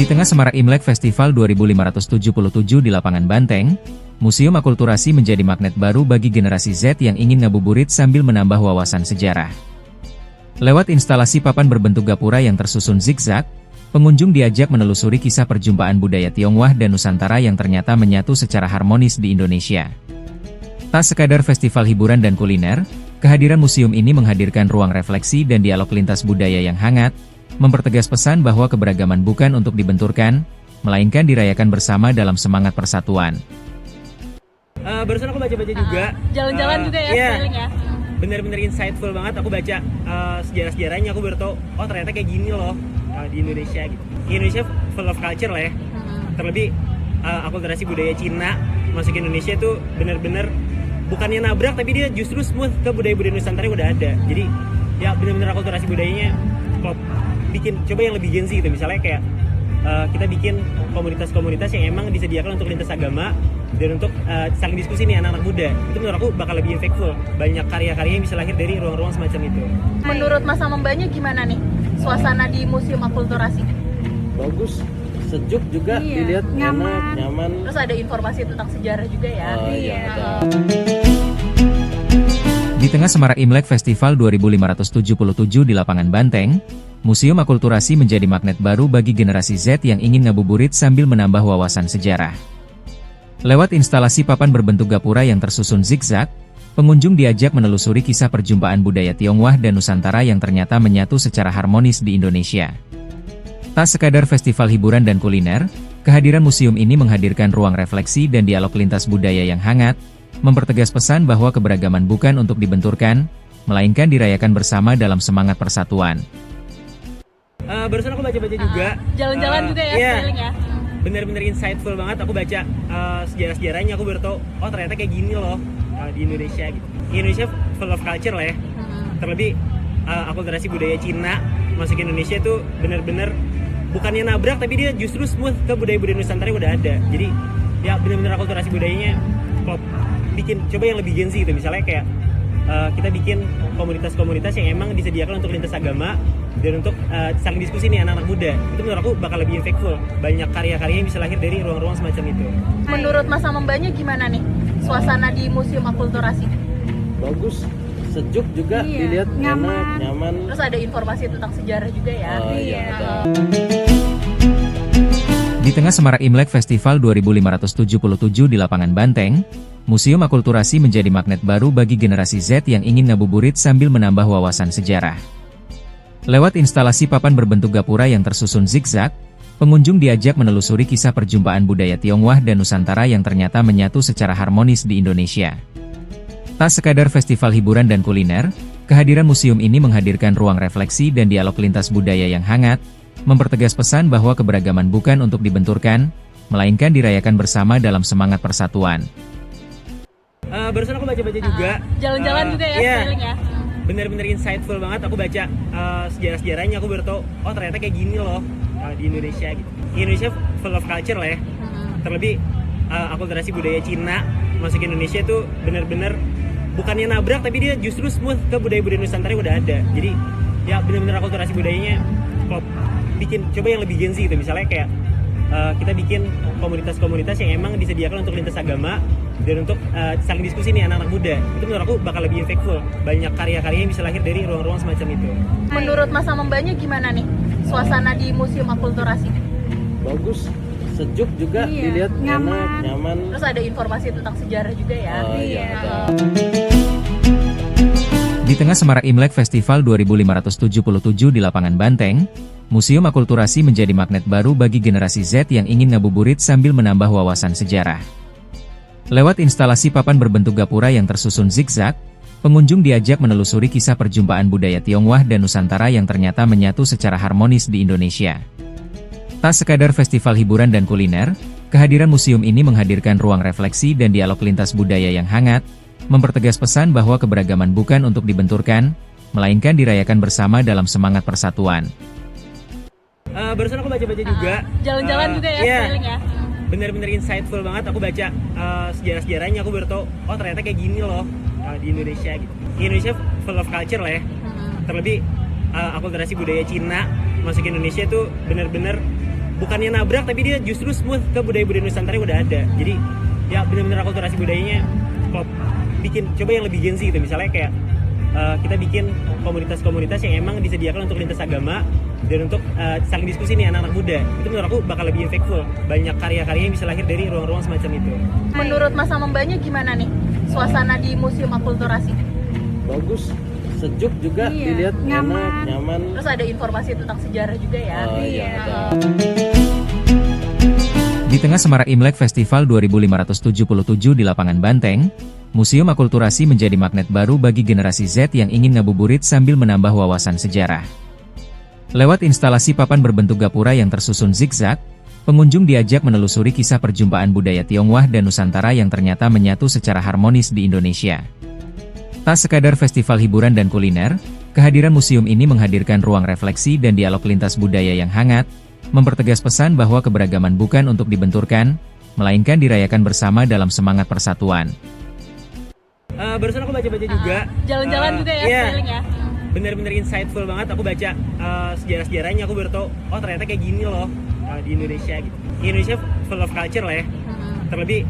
tengah semarak Imlek Festival 2577 di lapangan Banteng, Museum Akulturasi menjadi magnet baru bagi generasi Z yang ingin ngabuburit sambil menambah wawasan sejarah. Lewat instalasi papan berbentuk gapura yang tersusun zigzag, pengunjung diajak menelusuri kisah perjumpaan budaya Tionghoa dan Nusantara yang ternyata menyatu secara harmonis di Indonesia. Tak sekadar festival hiburan dan kuliner, kehadiran museum ini menghadirkan ruang refleksi dan dialog lintas budaya yang hangat, mempertegas pesan bahwa keberagaman bukan untuk dibenturkan, melainkan dirayakan bersama dalam semangat persatuan. Barusan aku baca-baca juga. Jalan-jalan juga ya, keliling ya. Bener-bener insightful banget. Aku baca sejarah-sejarahnya, aku baru tahu, oh ternyata kayak gini loh di Indonesia. Gitu. Indonesia full of culture lah ya. Terlebih akulturasi budaya Cina masuk ke Indonesia tuh bener-bener bukannya nabrak, tapi dia justru smooth ke budaya-budaya Nusantara yang udah ada. Jadi ya bener-bener akulturasi budayanya kalau bikin coba yang lebih Gen Z gitu. Misalnya kayak kita bikin komunitas-komunitas yang emang disediakan untuk lintas agama dan untuk saling diskusi nih anak-anak muda. Itu menurut aku bakal lebih impactful. Banyak karya-karya yang bisa lahir dari ruang-ruang semacam itu. Menurut Mas Amambanya gimana nih suasana di Museum Akulturasi? Bagus, sejuk juga, dilihat enak, nyaman. Terus ada informasi tentang sejarah juga ya. Iya. Di tengah semarak Imlek Festival 2577 di lapangan Banteng, Museum Akulturasi menjadi magnet baru bagi generasi Z yang ingin ngabuburit sambil menambah wawasan sejarah. Lewat instalasi papan berbentuk gapura yang tersusun zigzag, pengunjung diajak menelusuri kisah perjumpaan budaya Tionghoa dan Nusantara yang ternyata menyatu secara harmonis di Indonesia. Tak sekadar festival hiburan dan kuliner, kehadiran museum ini menghadirkan ruang refleksi dan dialog lintas budaya yang hangat, mempertegas pesan bahwa keberagaman bukan untuk dibenturkan, melainkan dirayakan bersama dalam semangat persatuan. Barusan aku baca-baca juga. Jalan-jalan juga ya, keliling ya. Bener-bener insightful banget. Aku baca sejarah-sejarahnya, aku baru tahu, oh ternyata kayak gini loh di Indonesia. Gitu. Indonesia full of culture lah ya. Terlebih akulturasi budaya Cina masuk ke Indonesia tuh bener-bener bukannya nabrak, tapi dia justru smooth ke budaya-budaya Nusantara yang udah ada. Jadi ya bener-bener akulturasi budayanya kalau bikin coba yang lebih Gen Z gitu. Misalnya kayak kita bikin komunitas-komunitas yang emang disediakan untuk lintas agama dan untuk saling diskusi nih anak-anak muda. Itu menurut aku bakal lebih impactful. Banyak karya-karya yang bisa lahir dari ruang-ruang semacam itu. Menurut Mas Amambanya gimana nih suasana di Museum Akulturasi? Bagus, sejuk juga, dilihat enak, nyaman. Terus ada informasi tentang sejarah juga ya. Iya. Di tengah semarak Imlek Festival 2577 di lapangan Banteng, Museum Akulturasi menjadi magnet baru bagi generasi Z yang ingin ngabuburit sambil menambah wawasan sejarah. Lewat instalasi papan berbentuk gapura yang tersusun zigzag, pengunjung diajak menelusuri kisah perjumpaan budaya Tionghoa dan Nusantara yang ternyata menyatu secara harmonis di Indonesia. Tak sekadar festival hiburan dan kuliner, kehadiran museum ini menghadirkan ruang refleksi dan dialog lintas budaya yang hangat, mempertegas pesan bahwa keberagaman bukan untuk dibenturkan, melainkan dirayakan bersama dalam semangat persatuan. Barusan aku baca-baca juga. Jalan-jalan juga ya, keliling ya. Bener-bener insightful banget. Aku baca sejarah-sejarahnya, aku baru tahu, oh ternyata kayak gini loh di Indonesia. Gitu. Indonesia full of culture lah ya. Terlebih akulturasi budaya Cina masuk ke Indonesia tuh bener-bener bukannya nabrak, tapi dia justru smooth ke budaya-budaya Nusantara yang udah ada. Jadi ya bener-bener akulturasi budayanya kalau bikin coba yang lebih Gen Z gitu. Misalnya kayak kita bikin komunitas-komunitas yang emang disediakan untuk lintas agama dan untuk saling diskusi nih anak-anak muda. Itu menurut aku bakal lebih impactful. Banyak karya-karya yang bisa lahir dari ruang-ruang semacam itu. Menurut Mas Amambanya gimana nih suasana di Museum Akulturasi? Bagus, sejuk juga, dilihat enak, nyaman. Terus ada informasi tentang sejarah juga ya. Iya. Di tengah semarak Imlek Festival 2577 di lapangan Banteng, Museum Akulturasi menjadi magnet baru bagi generasi Z yang ingin ngabuburit sambil menambah wawasan sejarah. Lewat instalasi papan berbentuk gapura yang tersusun zigzag, pengunjung diajak menelusuri kisah perjumpaan budaya Tionghoa dan Nusantara yang ternyata menyatu secara harmonis di Indonesia. Tak sekadar festival hiburan dan kuliner, kehadiran museum ini menghadirkan ruang refleksi dan dialog lintas budaya yang hangat, mempertegas pesan bahwa keberagaman bukan untuk dibenturkan, melainkan dirayakan bersama dalam semangat persatuan. Barusan aku baca-baca juga. Jalan-jalan juga ya, keliling ya. Bener-bener insightful banget. Aku baca sejarah-sejarahnya, aku baru tahu, oh ternyata kayak gini loh di Indonesia. Gitu. Indonesia full of culture lah ya. Terlebih akulturasi budaya Cina masuk ke Indonesia tuh bener-bener bukannya nabrak tapi dia justru smooth ke budaya-budaya Nusantara yang udah ada. Jadi ya benar-benar akulturasi budayanya kalau bikin coba yang lebih Gen Z gitu, misalnya kayak kita bikin komunitas-komunitas yang emang disediakan untuk lintas agama dan untuk saling diskusi nih anak-anak muda. Itu menurut aku bakal lebih impactful. Banyak karya-karya yang bisa lahir dari ruang-ruang semacam itu. Menurut Mas Amambanya gimana nih suasana di Museum Akulturasi? Bagus, sejuk juga dilihat, enak, nyaman. Terus ada informasi tentang sejarah juga ya? Iya, ada. Di tengah semarak Imlek Festival 2577 di Lapangan Banteng, Museum Akulturasi menjadi magnet baru bagi generasi Z yang ingin ngabuburit sambil menambah wawasan sejarah. Lewat instalasi papan berbentuk gapura yang tersusun zigzag, pengunjung diajak menelusuri kisah perjumpaan budaya Tionghoa dan Nusantara yang ternyata menyatu secara harmonis di Indonesia. Tak sekadar festival hiburan dan kuliner, kehadiran museum ini menghadirkan ruang refleksi dan dialog lintas budaya yang hangat, mempertegas pesan bahwa keberagaman bukan untuk dibenturkan, melainkan dirayakan bersama dalam semangat persatuan. Barusan aku baca-baca juga. Jalan-jalan juga ya, iya, keliling ya? bener-bener insightful banget. Aku baca sejarah-sejarahnya, aku baru tahu, oh ternyata kayak gini loh di Indonesia gitu. Indonesia full of culture lah ya. Terlebih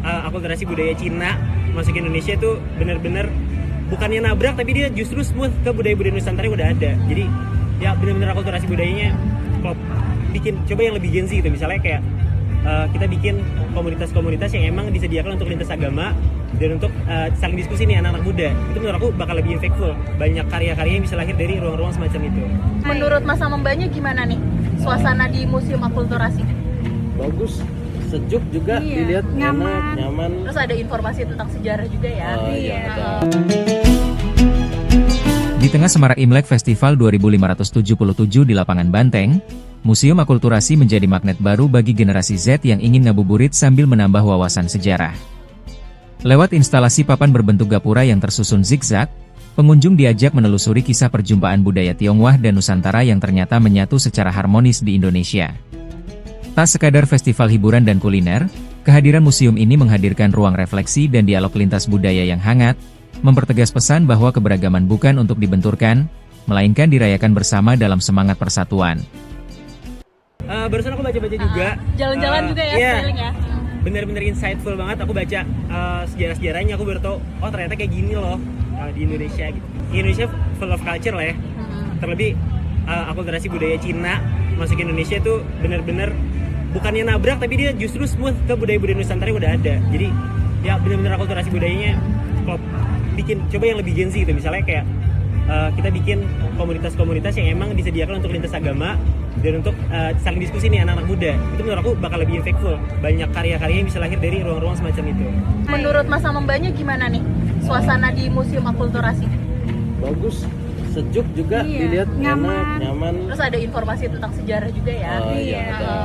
akulturasi budaya Cina masuk ke Indonesia itu bener-bener bukannya nabrak tapi dia justru smooth ke budaya-budaya Nusantara yang udah ada. Jadi ya bener-bener akulturasi budayanya kalau bikin coba yang lebih Gen Z gitu, misalnya kayak kita bikin komunitas-komunitas yang emang disediakan untuk lintas agama dan untuk saling diskusi nih anak-anak muda. Itu menurut aku bakal lebih impactful. Banyak karya-karya yang bisa lahir dari ruang-ruang semacam itu. Menurut Mas Amambanya gimana nih suasana di Museum Akulturasi? Bagus, sejuk juga dilihat, enak, nyaman. Terus ada informasi tentang sejarah juga ya? Iya, ada. Di tengah semarak Imlek Festival 2577 di Lapangan Banteng, Museum Akulturasi menjadi magnet baru bagi generasi Z yang ingin ngabuburit sambil menambah wawasan sejarah. Lewat instalasi papan berbentuk gapura yang tersusun zigzag, pengunjung diajak menelusuri kisah perjumpaan budaya Tionghoa dan Nusantara yang ternyata menyatu secara harmonis di Indonesia. Tak sekadar festival hiburan dan kuliner, kehadiran museum ini menghadirkan ruang refleksi dan dialog lintas budaya yang hangat, mempertegas pesan bahwa keberagaman bukan untuk dibenturkan, melainkan dirayakan bersama dalam semangat persatuan. Barusan aku baca-baca juga. Jalan-jalan juga ya, iya, keliling ya? bener-bener insightful banget. Aku baca sejarah-sejarahnya, aku baru tahu, oh ternyata kayak gini loh di Indonesia gitu. Indonesia full of culture lah ya. Terlebih akulturasi budaya Cina masuk ke Indonesia itu bener-bener bukannya nabrak tapi dia justru smooth ke budaya-budaya Nusantara yang udah ada. Jadi ya bener-bener akulturasi budayanya kalau bikin coba yang lebih Gen Z gitu, misalnya kayak kita bikin komunitas-komunitas yang emang disediakan untuk lintas agama dan untuk saling diskusi nih anak-anak muda. Itu menurut aku bakal lebih impactful. Banyak karya-karya yang bisa lahir dari ruang-ruang semacam itu. Menurut Mas Amambanya gimana nih suasana di Museum Akulturasi? Bagus, sejuk juga dilihat, enak, nyaman. Terus ada informasi tentang sejarah juga ya? Iya, ada.